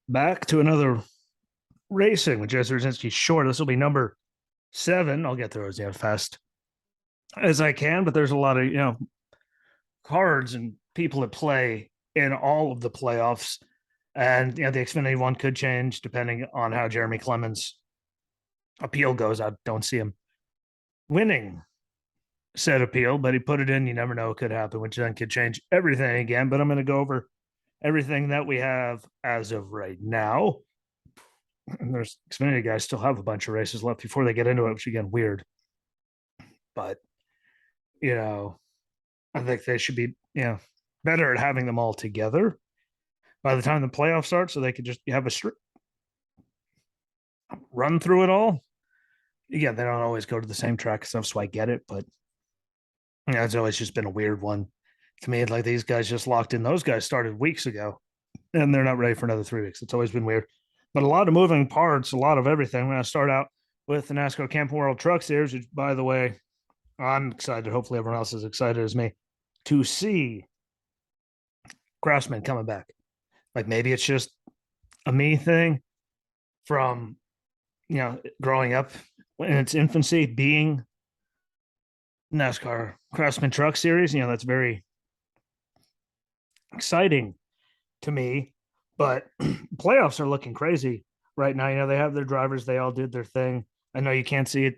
Back to another racing with Jesse Rosinski short. This will be number 7. I'll get through as fast as I can, but there's a lot of cards and people that play in all of the playoffs, and the Xfinity one could change depending on how Jeremy Clements' appeal goes. I don't see him winning said appeal, but he put it in. You never know; it could happen, which then could change everything again. But I'm going to go over everything that we have as of right now. And there's Xfinity guys still have a bunch of races left before they get into it, which again weird. But you know, I think they should be better at having them all together by the time the playoffs start, so they could just have a run through it all. Again, they don't always go to the same track and stuff, so I get it, but it's always just been a weird one to me. Like these guys just locked in; those guys started weeks ago, and they're not ready for another 3 weeks. It's always been weird, but a lot of moving parts, a lot of everything. I'm going to start out with the NASCAR Camping World Truck Series, which, by the way, I'm excited. Hopefully, everyone else is excited as me to see Craftsman coming back. Like maybe it's just a me thing from growing up in its infancy, being NASCAR Craftsman Truck Series. That's very exciting to me. But playoffs are looking crazy right now. They have their drivers, they all did their thing. I know you can't see it,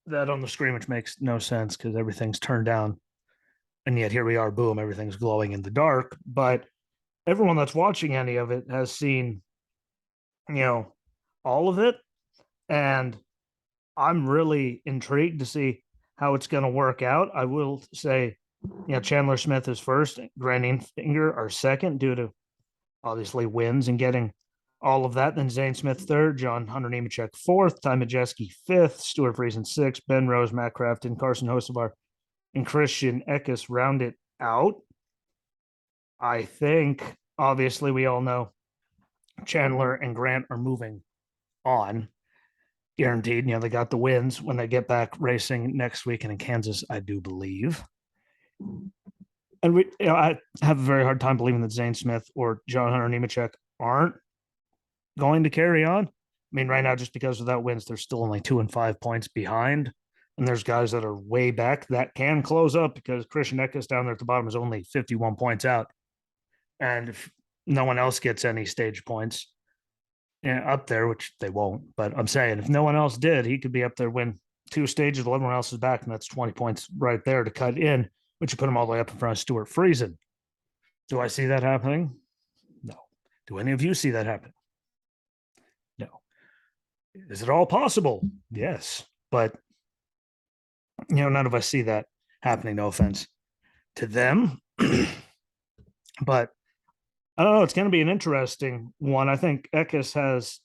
that on the screen, which makes no sense because everything's turned down. And yet here we are, boom, everything's glowing in the dark. But everyone that's watching any of it has seen, all of it. And I'm really intrigued to see how it's going to work out. I will say, Chandler Smith is first, Grant Enfinger are second due to obviously wins and getting all of that. Then Zane Smith third, John Hunter Nemechek fourth, Ty Majeski fifth, Stuart Friesen sixth, Ben Rose, Matt Crafton, Carson Hocevar, and Christian Eckes round it out. I think, obviously, we all know Chandler and Grant are moving on. Guaranteed. They got the wins when they get back racing next weekend in Kansas, I do believe. And I have a very hard time believing that Zane Smith or John Hunter Nemechek aren't going to carry on. I mean, right now, just because of that wins, they're still only 2 and 5 points behind. And there's guys that are way back that can close up because Christian Eckes down there at the bottom is only 51 points out. And if no one else gets any stage points up there, which they won't, but I'm saying if no one else did, he could be up there, win 2 stages, everyone else is back, and that's 20 points right there to cut in, which would put him all the way up in front of Stuart Friesen. Do I see that happening? No. Do any of you see that happening? No. Is it all possible? Yes. But, none of us see that happening. No offense to them. But I don't know. It's going to be an interesting one. I think Eckes has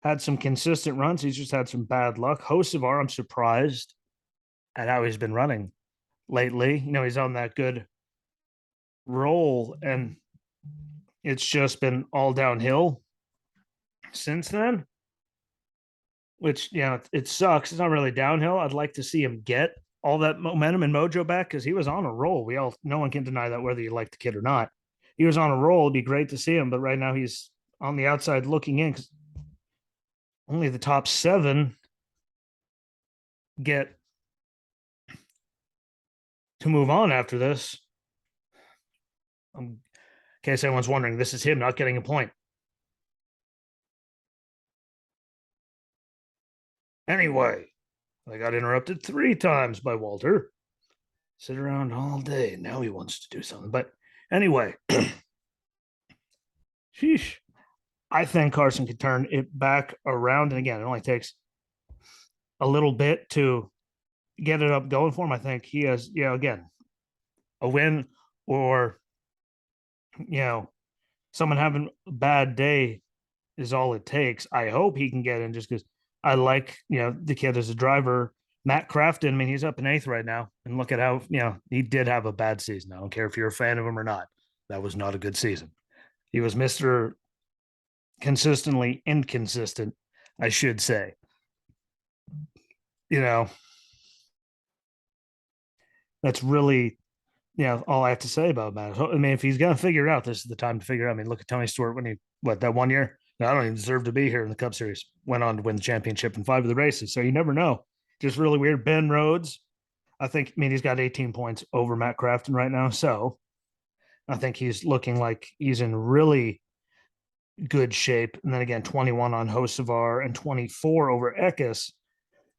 had some consistent runs. He's just had some bad luck. Hocevar, I'm surprised at how he's been running lately. He's on that good roll, and it's just been all downhill since then, which, it sucks. It's not really downhill. I'd like to see him get all that momentum and mojo back because he was on a roll. No one can deny that, whether you like the kid or not. He was on a roll. It'd be great to see him, but right now he's on the outside looking in because only the top 7 get to move on after this. In case anyone's wondering, this is him not getting a point. Anyway, I got interrupted 3 times by Walter. Sit around all day. Now he wants to do something. But anyway, sheesh. I think Carson could turn it back around. And again, it only takes a little bit to get it up going for him. I think he has, again, a win or, someone having a bad day is all it takes. I hope he can get in just because I like, the kid as a driver. Matt Crafton, I mean, he's up in 8th right now. And look at how, he did have a bad season. I don't care if you're a fan of him or not. That was not a good season. He was Mr. consistently inconsistent, I should say. That's really all I have to say about Matt. I mean, if he's gonna figure it out, this is the time to figure it out. I mean, look at Tony Stewart when he that 1 year. I don't even deserve to be here in the Cup Series. Went on to win the championship in 5 of the races. So you never know. Just really weird. Ben Rhodes, I think. I mean, he's got 18 points over Matt Crafton right now. So I think he's looking like he's in really good shape. And then again, 21 on Hocevar and 24 over Eckes.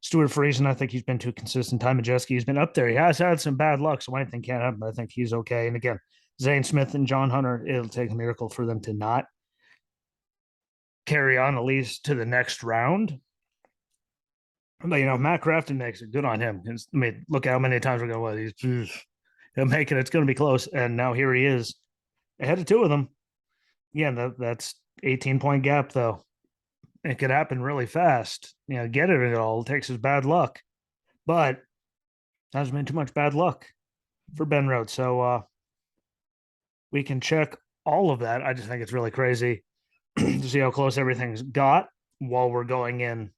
Stuart Friesen, I think he's been too consistent. Ty Majeski, he's been up there. He has had some bad luck, so anything can't happen. But I think he's okay. And again, Zane Smith and John Hunter, it'll take a miracle for them to not carry on at least to the next round. But Matt Crafton makes it good on him. I mean, look how many times we're going, well, he'll make it. It's going to be close. And now here he is ahead of 2 of them. Yeah, that's 18-point gap, though. It could happen really fast. Get it all. It takes his bad luck. But hasn't been too much bad luck for Ben Rhodes. So we can check all of that. I just think it's really crazy to see how close everything's got while we're going in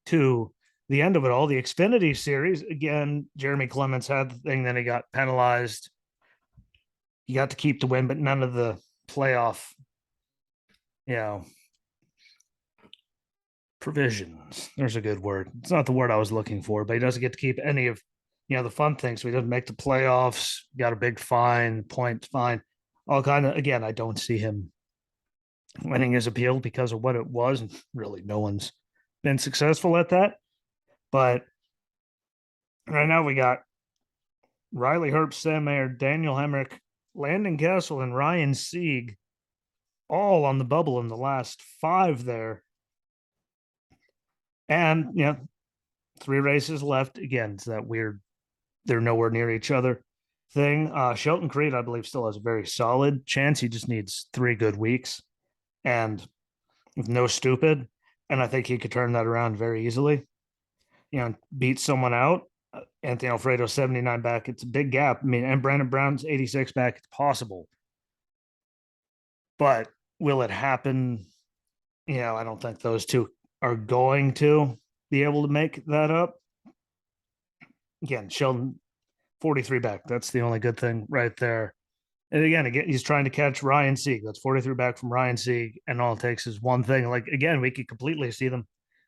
to the end of it all. The Xfinity Series, again, Jeremy Clements had the thing, then he got penalized. He got to keep the win, but none of the playoff, provisions. There's a good word. It's not the word I was looking for, but he doesn't get to keep any of the fun things. So he doesn't make the playoffs, got a big fine, points fine. All kind of, again, I don't see him winning his appeal because of what it was. And really, no one's been successful at that. But right now we got Riley Herbst, Sam Mayer, Daniel Hemrick, Landon Castle, and Ryan Sieg all on the bubble in the last 5 there. And 3 races left. Again, it's that weird, they're nowhere near each other thing. Shelton Creed, I believe, still has a very solid chance. He just needs 3 good weeks and with no stupid. And I think he could turn that around very easily. Beat someone out. Anthony Alfredo 79 back. It's a big gap. I mean, and Brandon Brown's 86 back. It's possible. But will it happen? I don't think those 2 are going to be able to make that up. Again, Sheldon 43 back. That's the only good thing right there. And again, he's trying to catch Ryan Sieg. That's 43 back from Ryan Sieg. And all it takes is one thing. Like, again, we could completely see them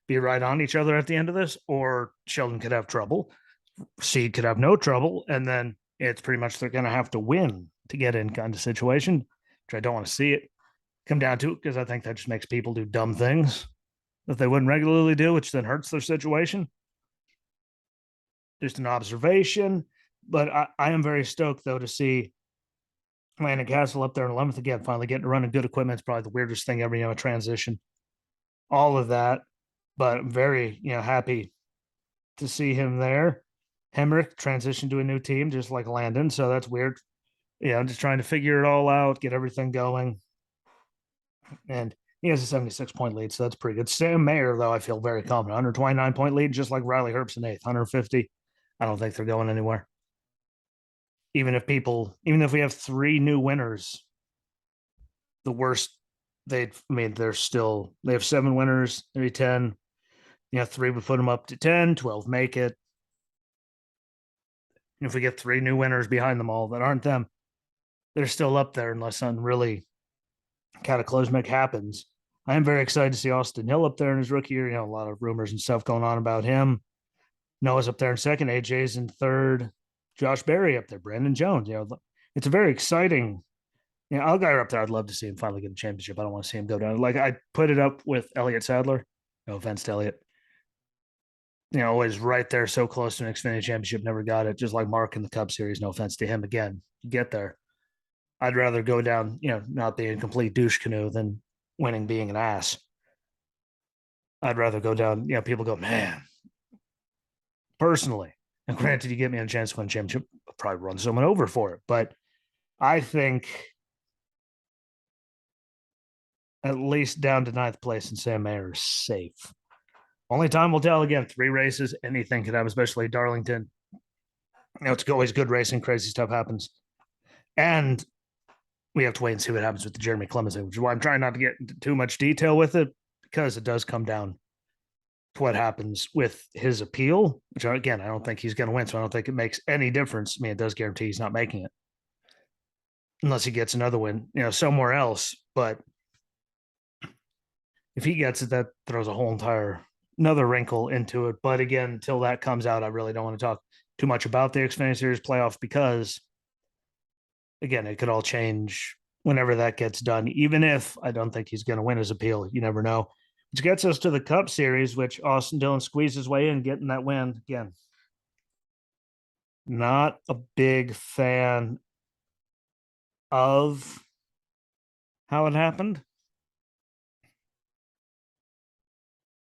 be right on each other at the end of this, or Sheldon could have trouble. Sieg could have no trouble. And then it's pretty much they're going to have to win to get in kind of situation, which I don't want to see it come down to, because I think that just makes people do dumb things that they wouldn't regularly do, which then hurts their situation. Just an observation. But I am very stoked, though, to see Landon Castle up there in 11th again, finally getting to run in good equipment. It's probably the weirdest thing ever, a transition, all of that. But I'm very, happy to see him there. Hemrick transitioned to a new team, just like Landon. So that's weird. I'm just trying to figure it all out, get everything going. And he has a 76-point lead, so that's pretty good. Sam Mayer, though, I feel very confident. 129-point lead, just like Riley Herbst in 8th. 150. I don't think they're going anywhere. Even if we have 3 new winners, the worst, they have 7 winners, maybe 10. 3 would put them up to 10, 12 make it. And if we get 3 new winners behind them all that aren't them, they're still up there unless something really cataclysmic happens. I am very excited to see Austin Hill up there in his rookie year. A lot of rumors and stuff going on about him. Noah's up there in 2nd, AJ's in 3rd, Josh Berry up there, Brandon Jones. It's a very exciting. Allgaier up there. I'd love to see him finally get a championship. I don't want to see him go down. Like I put it up with Elliott Sadler. No offense to Elliott. Always right there, so close to an Xfinity championship, never got it. Just like Mark in the Cup Series. No offense to him. Again, get there. I'd rather go down, not being a complete douche canoe than winning being an ass. I'd rather go down, people go, man, personally, and granted, you get me a chance to win a championship, I'll probably run someone over for it. But I think at least down to 9th place in Sam Mayer is safe. Only time will tell. Again, 3 races, anything could happen, especially Darlington. It's always good racing, crazy stuff happens. And we have to wait and see what happens with the Jeremy Clements, which is why I'm trying not to get into too much detail with it, because it does come down what happens with his appeal, which again, I don't think he's going to win. So I don't think it makes any difference. I mean, it does guarantee he's not making it unless he gets another win, somewhere else. But if he gets it, that throws a whole entire another wrinkle into it. But again, until that comes out, I really don't want to talk too much about the Xfinity Series playoffs because, again, it could all change whenever that gets done. Even if I don't think he's going to win his appeal, you never know. Which gets us to the Cup Series, which Austin Dillon squeezes his way in, getting that win again. Not a big fan of how it happened.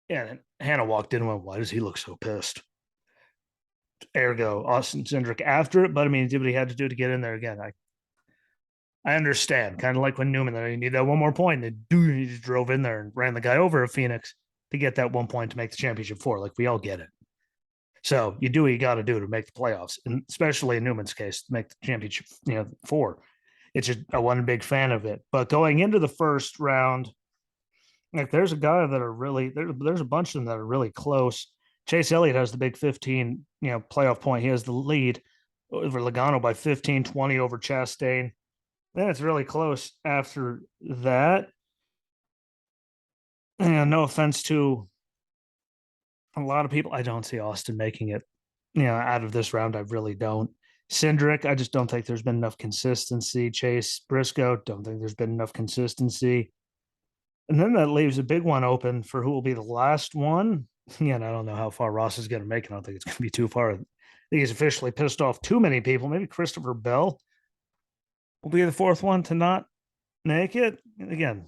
Yeah, and Hannah walked in and went, why does he look so pissed? Ergo, Austin Cindric after it, but I mean, he did what he had to do to get in there again. I understand, kind of like when Newman, you need that one more point. And he just drove in there and ran the guy over at Phoenix to get that 1 point to make the championship four. Like we all get it. So you do what you got to do to make the playoffs, and especially in Newman's case, to make the championship, four. It's just I wasn't a big fan of it. But going into the first round, like there's a guy that are really there's a bunch of them that are really close. Chase Elliott has the big 15, playoff point. He has the lead over Logano by 15, 20 over Chastain. Then it's really close after that. And no offense to a lot of people, I don't see Austin making it, out of this round. I really don't. Cindric, I just don't think there's been enough consistency. Chase Briscoe, don't think there's been enough consistency. And then that leaves a big one open for who will be the last one. Yeah, and I don't know how far Ross is going to make it. I don't think it's going to be too far. I think he's officially pissed off too many people. Maybe Christopher Bell will be the fourth one to not make it. Again,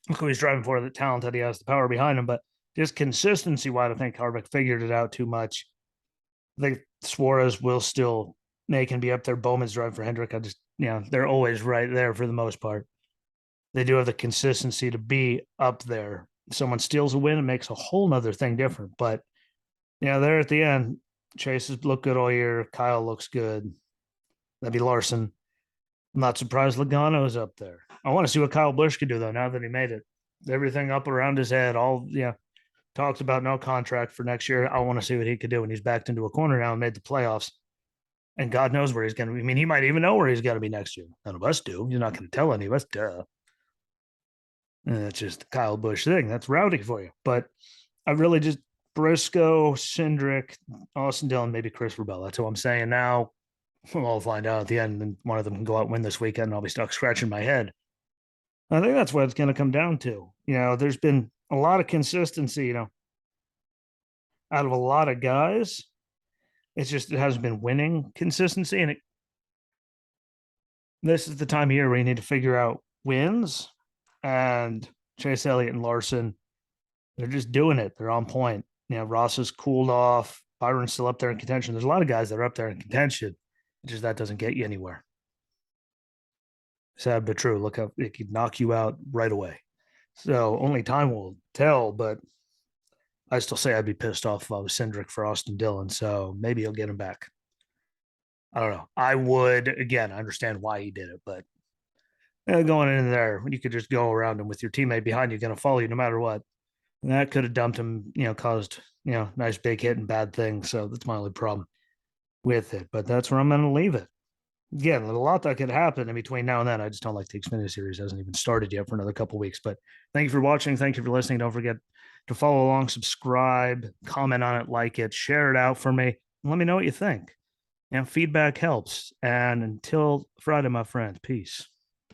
look who he's driving for, the talent that he has, the power behind him. But just consistency wise, I think Harvick figured it out too much. I think Suarez will still make and be up there. Bowman's driving for Hendrick. They're always right there for the most part. They do have the consistency to be up there. Someone steals a win and makes a whole nother thing different. But there at the end, Chase has looked good all year. Kyle looks good. That'd be Larson. I'm not surprised Logano is up there. I want to see what Kyle Busch could do though. Now that he made it, everything up around his head, talks about no contract for next year. I want to see what he could do when he's backed into a corner now and made the playoffs. And God knows where he's going to be. I mean, he might even know where he's going to be next year. None of us do. He's not going to tell any of us. Duh. And that's just the Kyle Busch thing. That's rowdy for you. But I really just Briscoe, Cindric, Austin Dillon, maybe Chris Bell. That's what I'm saying now. We'll all find out at the end, and one of them can go out and win this weekend, and I'll be stuck scratching my head. I think that's what it's going to come down to. There's been a lot of consistency, out of a lot of guys. It's just it hasn't been winning consistency, and this is the time of year where you need to figure out wins. And Chase Elliott and Larson, they're just doing it. They're on point. Ross has cooled off. Byron's still up there in contention. There's a lot of guys that are up there in contention. It's just that doesn't get you anywhere. Sad but true. Look how it could knock you out right away. So only time will tell, but I still say I'd be pissed off if I was Cindric for Austin Dillon. So maybe he'll get him back. I don't know. I would, again, I understand why he did it, but going in there, when you could just go around him with your teammate behind you, going to follow you no matter what. And that could have dumped him, caused, nice big hit and bad things. So that's my only problem with it. But that's where I'm going to leave it. Again, a lot that could happen in between now and then. I just don't like the Xfinity Series hasn't even started yet for another couple of weeks. But thank you for watching. Thank you for listening. Don't forget to follow along, subscribe, comment on it, like it, share it out for me. And let me know what you think. Feedback helps. And until Friday, my friend, peace.